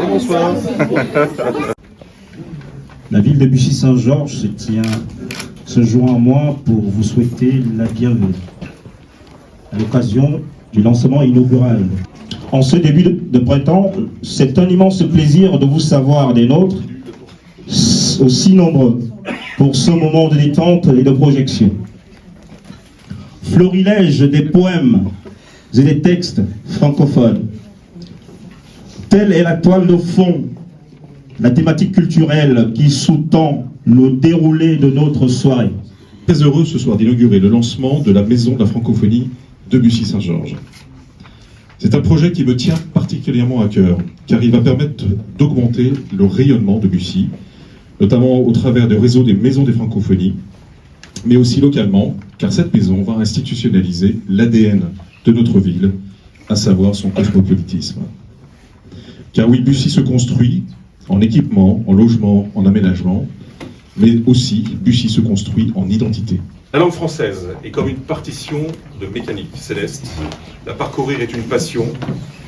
Bonsoir. La ville de Bussy-Saint-Georges se joint à moi pour vous souhaiter la bienvenue à l'occasion du lancement inaugural. En ce début de printemps, c'est un immense plaisir de vous savoir des nôtres, aussi nombreux, pour ce moment de détente et de projection. Florilège des poèmes et des textes francophones. Telle est la toile de fond, la thématique culturelle qui sous-tend le déroulé de notre soirée. Très heureux ce soir d'inaugurer le lancement de la Maison de la Francophonie de Bussy-Saint-Georges. C'est un projet qui me tient particulièrement à cœur, car il va permettre d'augmenter le rayonnement de Bussy, notamment au travers du réseau des maisons des francophonies, mais aussi localement, car cette maison va institutionnaliser l'ADN de notre ville, à savoir son cosmopolitisme. Car oui, Bussy se construit en équipement, en logement, en aménagement, mais aussi Bussy se construit en identité. La langue française est comme une partition de mécanique céleste. La parcourir est une passion,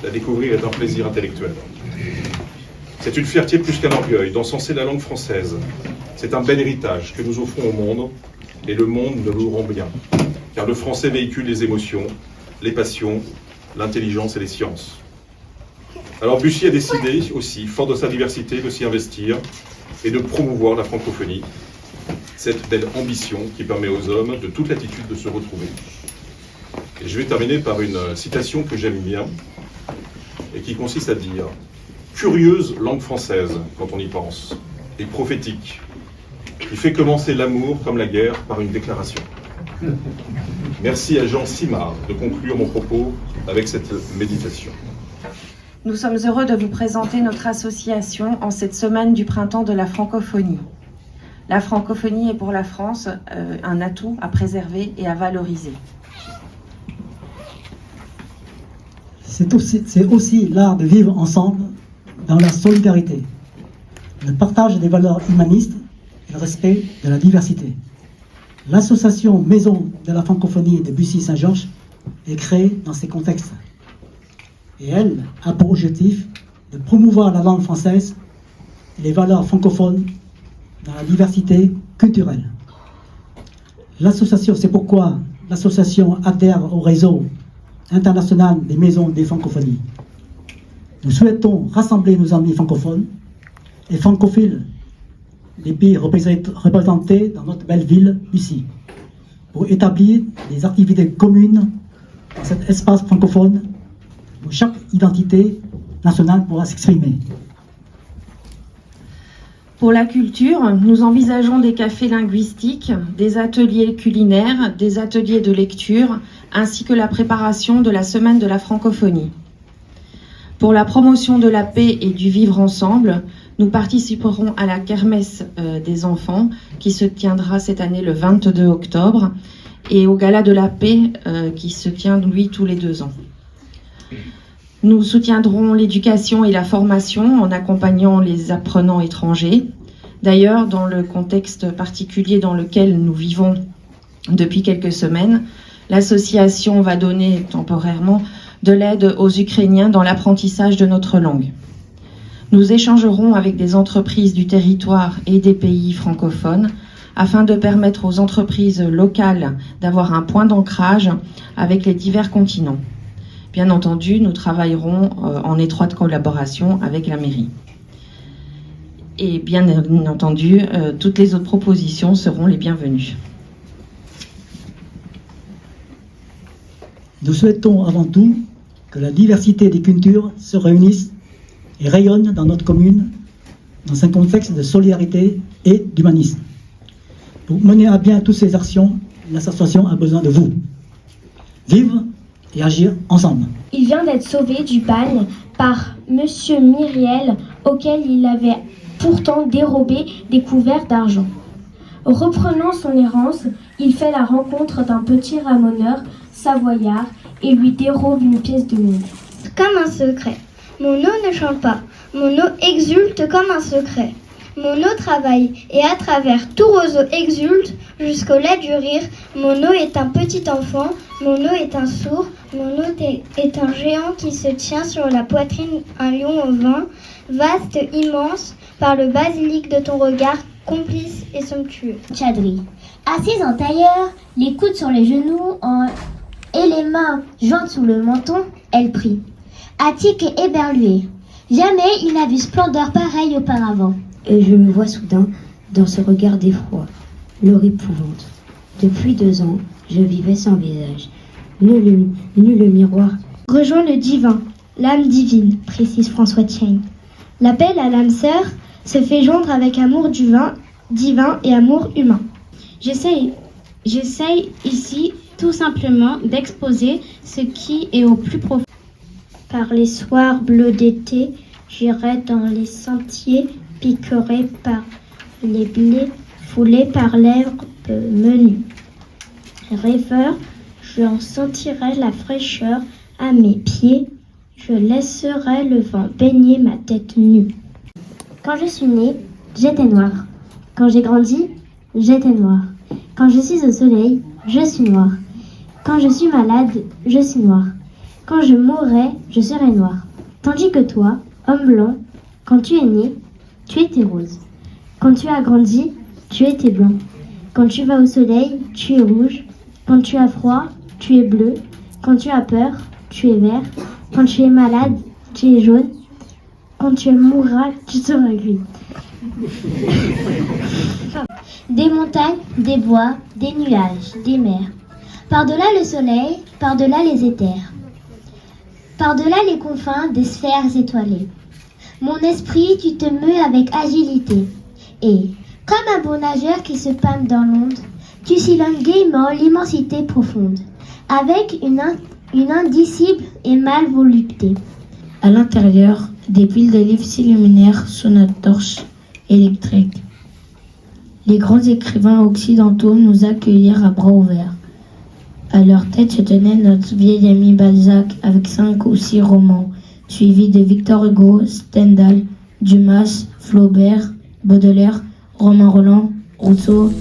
la découvrir est un plaisir intellectuel. C'est une fierté plus qu'un orgueil d'encenser la langue française. C'est un bel héritage que nous offrons au monde, et le monde ne nous rend bien. Car le français véhicule les émotions, les passions, l'intelligence et les sciences. Alors Bussy a décidé aussi, fort de sa diversité, de s'y investir et de promouvoir la francophonie, cette belle ambition qui permet aux hommes de toute latitude de se retrouver. Et je vais terminer par une citation que j'aime bien et qui consiste à dire « Curieuse langue française, quand on y pense, et prophétique, qui fait commencer l'amour comme la guerre par une déclaration. » Merci à Jean Simard de conclure mon propos avec cette méditation. Nous sommes heureux de vous présenter notre association en cette semaine du printemps de la francophonie. La francophonie est pour la France un atout à préserver et à valoriser. C'est aussi l'art de vivre ensemble dans la solidarité, le partage des valeurs humanistes et le respect de la diversité. L'association Maison de la francophonie de Bussy-Saint-Georges est créée dans ces contextes. Et elle a pour objectif de promouvoir la langue française et les valeurs francophones dans la diversité culturelle. C'est pourquoi l'association adhère au réseau international des maisons des francophonies. Nous souhaitons rassembler nos amis francophones et francophiles des pays représentés dans notre belle ville Bussy, pour établir des activités communes dans cet espace francophone où chaque identité nationale pourra s'exprimer. Pour la culture, nous envisageons des cafés linguistiques, des ateliers culinaires, des ateliers de lecture, ainsi que la préparation de la semaine de la francophonie. Pour la promotion de la paix et du vivre ensemble, nous participerons à la kermesse des enfants qui se tiendra cette année le 22 octobre et au gala de la paix qui se tient, lui, tous les 2 ans. Nous soutiendrons l'éducation et la formation en accompagnant les apprenants étrangers. D'ailleurs, dans le contexte particulier dans lequel nous vivons depuis quelques semaines, l'association va donner temporairement de l'aide aux Ukrainiens dans l'apprentissage de notre langue. Nous échangerons avec des entreprises du territoire et des pays francophones afin de permettre aux entreprises locales d'avoir un point d'ancrage avec les divers continents. Bien entendu, nous travaillerons en étroite collaboration avec la mairie. Et bien entendu, toutes les autres propositions seront les bienvenues. Nous souhaitons avant tout que la diversité des cultures se réunisse et rayonne dans notre commune dans un contexte de solidarité et d'humanisme. Pour mener à bien toutes ces actions, l'association a besoin de vous. Vivre et agir ensemble. Il vient d'être sauvé du bagne par Monsieur Myriel, auquel il avait pourtant dérobé des couverts d'argent. Reprenant son errance, il fait la rencontre d'un petit ramoneur savoyard et lui dérobe une pièce de monnaie. Comme un secret. Mon eau ne chante pas. Mon eau exulte comme un secret. Mono travaille, et à travers tout roseau exulte, jusqu'au lait du rire. Mono est un petit enfant, Mono est un sourd, Mono est un géant qui se tient sur la poitrine, un lion au vent, vaste, immense, par le basilic de ton regard, complice et somptueux. Chadri. Assise en tailleur, les coudes sur les genoux et les mains jointes sous le menton, elle prie. Attique et éberluée. Jamais il n'a vu splendeur pareille auparavant. Et je me vois soudain dans ce regard d'effroi, leur épouvante. Depuis 2 ans, je vivais sans visage. Nul miroir. Rejoins le divin, l'âme divine, précise François Tchain. L'appel à l'âme sœur se fait joindre avec amour divin et amour humain. J'essaye ici tout simplement d'exposer ce qui est au plus profond. Par les soirs bleus d'été, j'irai dans les sentiers, piqueré par les blés, foulé par l'herbe menue. Rêveur, j'en sentirai la fraîcheur à mes pieds, je laisserai le vent baigner ma tête nue. Quand je suis née, j'étais noire. Quand j'ai grandi, j'étais noire. Quand je suis au soleil, je suis noire. Quand je suis malade, je suis noire. Quand je mourrai, je serai noire. Tandis que toi, homme blanc, quand tu es né, tu étais rose. Quand tu as grandi, tu étais blanc. Quand tu vas au soleil, tu es rouge. Quand tu as froid, tu es bleu. Quand tu as peur, tu es vert. Quand tu es malade, tu es jaune. Quand tu mourras, tu seras gris. Des montagnes, des bois, des nuages, des mers. Par-delà le soleil, par-delà les éthers. Par-delà les confins des sphères étoilées. Mon esprit, tu te meus avec agilité. Et, comme un bon nageur qui se pâme dans l'onde, tu sillonnes gaiement l'immensité profonde, avec une indicible et mâle volupté. À l'intérieur, des piles de livres s'illuminèrent sous notre torche électrique. Les grands écrivains occidentaux nous accueillirent à bras ouverts. À leur tête se tenait notre vieil ami Balzac avec 5 ou 6 romans, suivis de Victor Hugo, Stendhal, Dumas, Flaubert, Baudelaire, Romain Rolland, Rousseau,